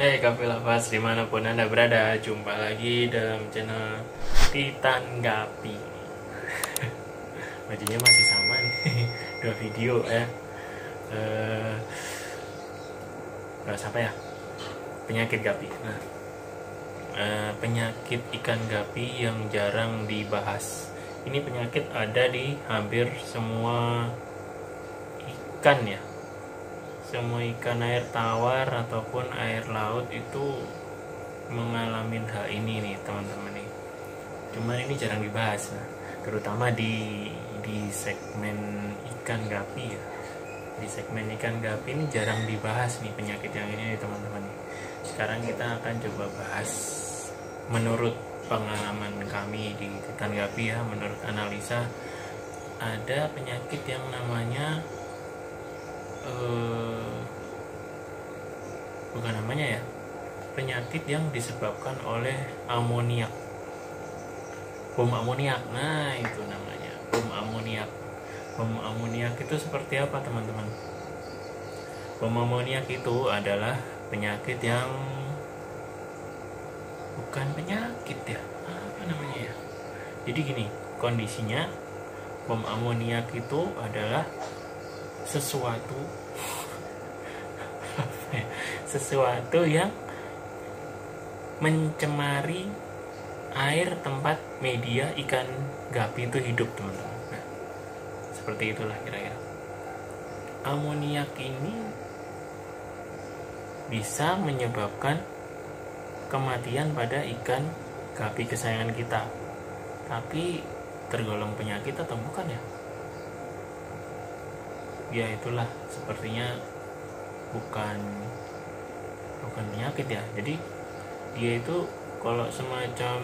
Kafe Lovers dimanapun Anda berada, jumpa lagi dalam channel Titan Gapi. Bajunya masih sama nih, dua video ya. Bahas apa ya? Penyakit gapi. Nah, penyakit ikan gapi yang jarang dibahas. Ini penyakit ada di hampir semua ikan ya. Semua ikan air tawar ataupun air laut itu mengalami hal ini nih teman-teman nih. Cuman ini jarang dibahas, nah, terutama di segmen ikan gapi ya. Di segmen ikan gapi ini jarang dibahas nih penyakit yang ini nih teman-teman. Sekarang kita akan coba bahas menurut pengalaman kami di Titan Gapi ya, menurut analisa ada penyakit yang namanya bukan namanya ya, penyakit yang disebabkan oleh amoniak, bom amoniak. Nah itu namanya bom amoniak. Bom amoniak itu seperti apa teman-teman? Bom amoniak itu adalah penyakit yang bukan penyakit ya, apa namanya ya, jadi gini kondisinya. Bom amoniak itu adalah sesuatu yang mencemari air tempat media ikan gapi itu hidup teman-teman. Nah, seperti itulah kira-kira. Amoniak ini bisa menyebabkan kematian pada ikan gapi kesayangan kita. Tapi tergolong penyakit atau bukan ya? Ya itulah, sepertinya bukan penyakit ya. Jadi dia itu kalau semacam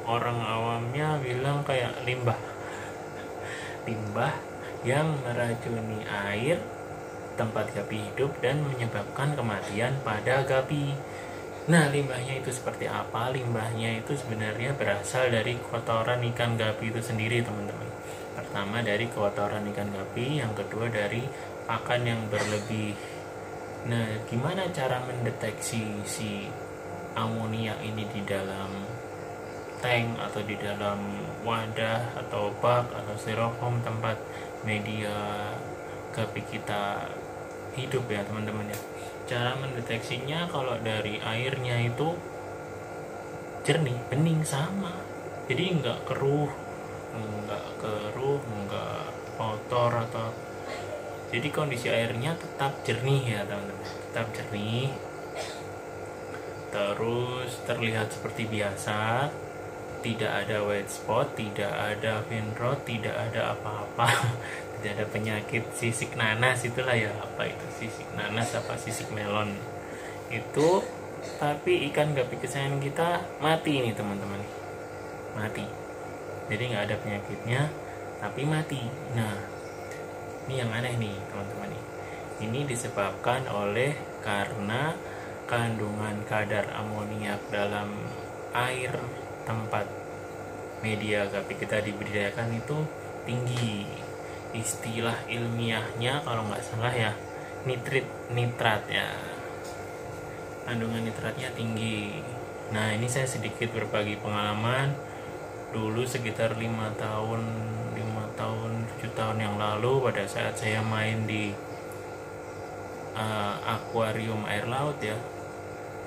orang awamnya bilang kayak limbah yang meracuni air tempat gapi hidup dan menyebabkan kematian pada gapi. Nah, limbahnya itu seperti apa? Limbahnya itu sebenarnya berasal dari kotoran ikan gapi itu sendiri teman-teman. Pertama dari kotoran ikan gapi, yang kedua dari pakan yang berlebih. Nah, gimana cara mendeteksi si amonia ini di dalam tank atau di dalam wadah atau bak atau styrofoam tempat media gapi kita hidup ya teman-teman ya. Cara mendeteksinya kalau dari airnya itu jernih, bening sama. Jadi nggak keruh, nggak kotor atau, jadi kondisi airnya tetap jernih ya teman-teman, tetap jernih, terus terlihat seperti biasa, tidak ada white spot, tidak ada vein rot, tidak ada apa-apa. Tidak ada penyakit sisik nanas, itulah ya, apa itu sisik nanas apa sisik melon itu. Tapi ikan gapi kesayangan kita mati nih teman-teman, mati. Jadi nggak ada penyakitnya tapi mati. Nah ini yang aneh nih teman-teman nih. Ini disebabkan oleh karena kandungan kadar amoniak dalam air tempat media gapi kita dibudidayakan itu tinggi. Istilah ilmiahnya kalau nggak salah ya nitrat ya, kandungan nitratnya tinggi. Nah ini saya sedikit berbagi pengalaman dulu sekitar 5 tahun 7 tahun yang lalu, pada saat saya main di akuarium air laut ya,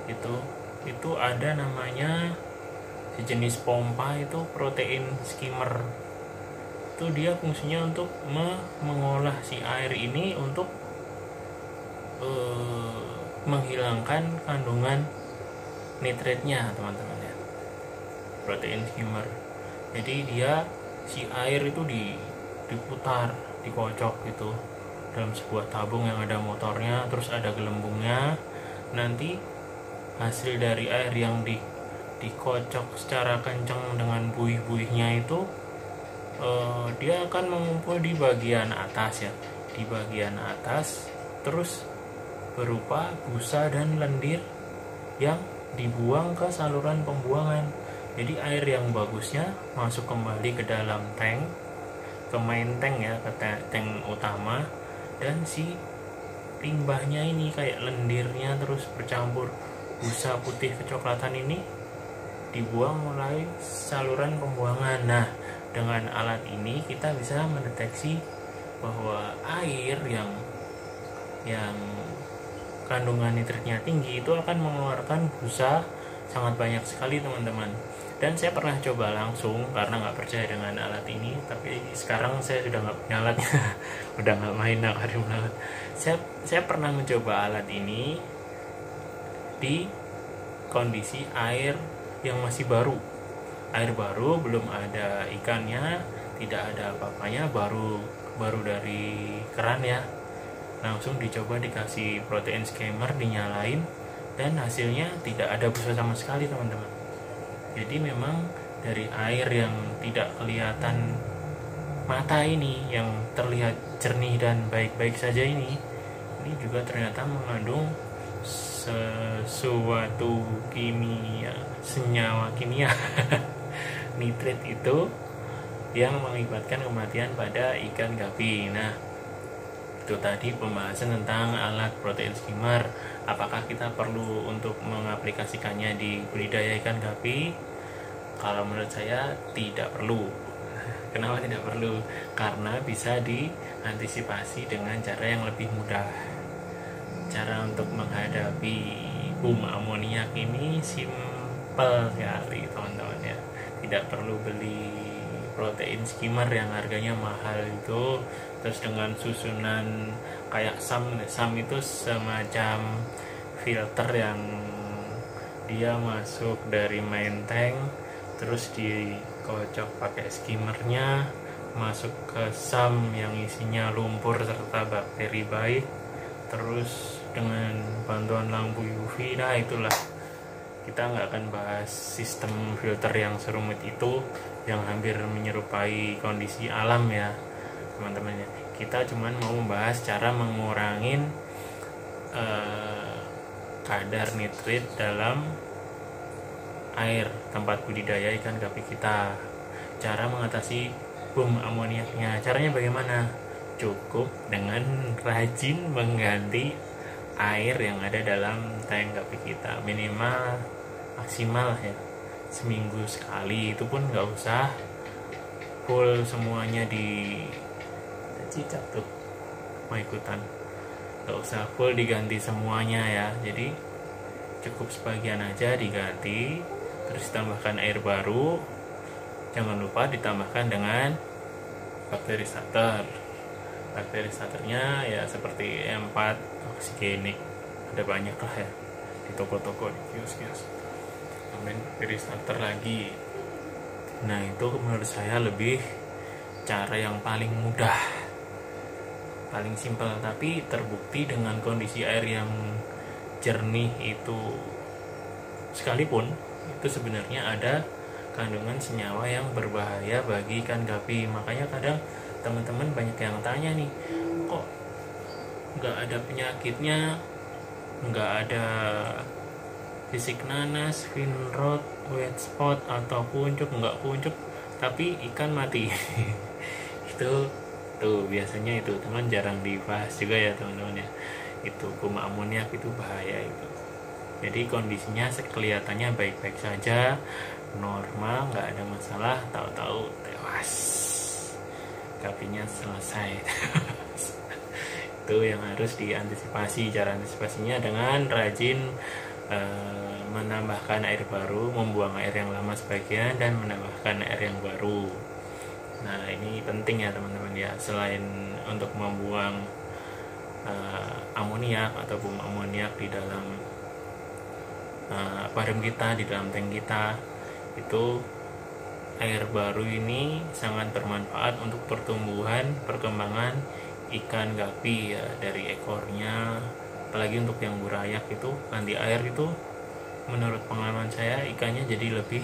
itu ada namanya sejenis pompa, itu protein skimmer. Itu dia fungsinya untuk mengolah si air ini untuk menghilangkan kandungan nitratnya teman-teman ya, protein skimmer. Jadi dia si air itu diputar, dikocok gitu dalam sebuah tabung yang ada motornya, terus ada gelembungnya. Nanti hasil dari air yang dikocok secara kencang dengan buih-buihnya itu dia akan mengumpul di bagian atas ya, di bagian atas, terus berupa busa dan lendir yang dibuang ke saluran pembuangan. Jadi air yang bagusnya masuk kembali ke dalam tank, ke main tank ya, ke tank utama, dan si limbahnya ini kayak lendirnya terus bercampur busa putih kecoklatan ini dibuang melalui saluran pembuangan. Nah, dengan alat ini kita bisa mendeteksi bahwa air yang kandungan nitritnya tinggi itu akan mengeluarkan busa sangat banyak sekali, teman-teman. Dan saya pernah coba langsung karena nggak percaya dengan alat ini, tapi sekarang saya sudah nggak punya alatnya. Udah nggak main akuarium laut. Saya pernah mencoba alat ini di kondisi air yang masih baru, air baru, belum ada ikannya, tidak ada apa-apanya, baru dari keran ya. Langsung dicoba dikasih protein skimmer, dinyalain, dan hasilnya tidak ada busa sama sekali, teman-teman. Jadi memang dari air yang tidak kelihatan mata ini, yang terlihat jernih dan baik-baik saja ini juga ternyata mengandung sesuatu kimia, senyawa kimia nitrit itu yang mengakibatkan kematian pada ikan gapi. Nah, itu tadi pembahasan tentang alat protein skimmer. Apakah kita perlu untuk mengaplikasikannya di budidaya ikan gapi? Kalau menurut saya tidak perlu. Kenapa tidak perlu? Karena bisa diantisipasi dengan cara yang lebih mudah. Cara untuk menghadapi boom amoniak ini simpel sekali, teman-teman ya. Tidak perlu beli protein skimmer yang harganya mahal itu, terus dengan susunan kayak SAM itu semacam filter yang dia masuk dari main tank, terus dikocok pakai skimmernya masuk ke SAM yang isinya lumpur serta bakteri baik, terus dengan bantuan lampu UV. Nah, itulah, kita nggak akan bahas sistem filter yang serumit itu, yang hampir menyerupai kondisi alam ya, teman-teman ya. Kita cuman mau membahas cara mengurangin kadar nitrit dalam air tempat budidaya ikan gapi kita. Cara mengatasi boom amoniaknya, caranya bagaimana? Cukup dengan rajin mengganti air yang ada dalam tank gapi kita, minimal maksimal ya seminggu sekali. Itu pun nggak usah full semuanya di cicak tuh mau ikutan, nggak usah full diganti semuanya ya. Jadi cukup sebagian aja diganti, terus tambahkan air baru. Jangan lupa ditambahkan dengan bakteri starter. Bakteri starternya ya seperti E4 oksigenik, ada banyak lah ya di toko-toko, di kios-kios. Tambahin bakteri starter lagi. Nah, itu menurut saya lebih cara yang paling mudah, paling simpel, tapi terbukti dengan kondisi air yang jernih itu sekalipun itu sebenarnya ada kandungan senyawa yang berbahaya bagi ikan gapi. Makanya kadang teman-teman banyak yang tanya nih, kok nggak ada penyakitnya, nggak ada fisik nanas, fin rot, white spot atau kuncup, nggak kuncup tapi ikan mati. Itu tuh biasanya itu teman jarang dibahas juga ya, teman-teman ya. Itu boom amoniak itu bahaya itu. Jadi kondisinya kelihatannya baik-baik saja, normal, nggak ada masalah, tahu-tahu tewas, gapinya selesai. Itu yang harus diantisipasi. Cara antisipasinya dengan rajin menambahkan air baru, membuang air yang lama sebagian, dan menambahkan air yang baru. Nah, ini penting ya teman-teman ya. Selain untuk membuang amoniak atau boom amoniak di dalam aquarium kita, di dalam tank kita, itu air baru ini sangat bermanfaat untuk perkembangan ikan gapi ya, dari ekornya. Apalagi untuk yang burayak itu, ganti air itu menurut pengalaman saya ikannya jadi lebih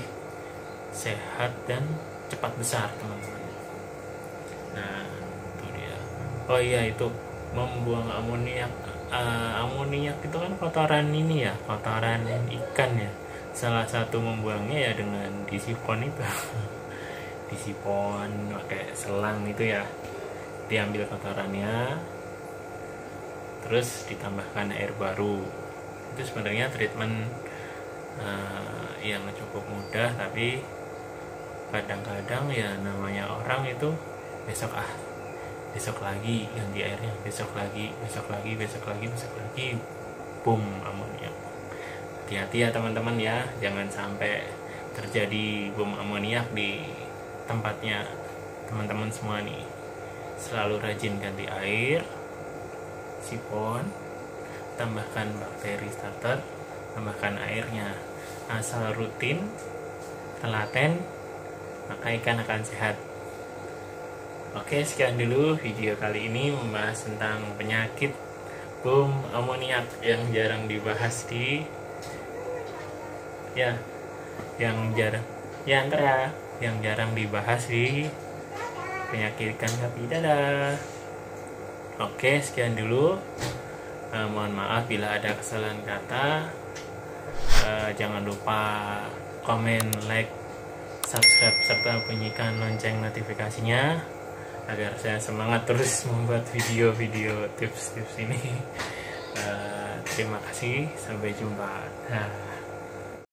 sehat dan cepat besar, teman-teman. Nah, itu dia. Oh iya, itu membuang amoniak. Amoniak itu kan kotoran ini ya, kotoran ikan ya. Salah satu membuangnya ya dengan disipon itu. Disipon pakai selang itu ya, diambil kotorannya, terus ditambahkan air baru. Itu sebenarnya treatment yang cukup mudah, tapi kadang-kadang ya namanya orang itu besok lagi ganti airnya, besok lagi, boom, amoniak. Hati-hati ya teman-teman ya, jangan sampai terjadi bom amoniak di tempatnya teman-teman semua nih. Selalu rajin ganti air, sifon, tambahkan bakteri starter, tambahkan airnya. Asal rutin, telaten, maka ikan akan sehat. Oke, sekian dulu video kali ini membahas tentang penyakit bom amoniak yang jarang dibahas di yang jarang dibahas di penyakit ikan gapi. Dadah. Oke, sekian dulu. Mohon maaf bila ada kesalahan kata. Jangan lupa komen, like, subscribe, serta bunyikan lonceng notifikasinya agar saya semangat terus membuat video-video tips-tips ini. Terima kasih, sampai jumpa.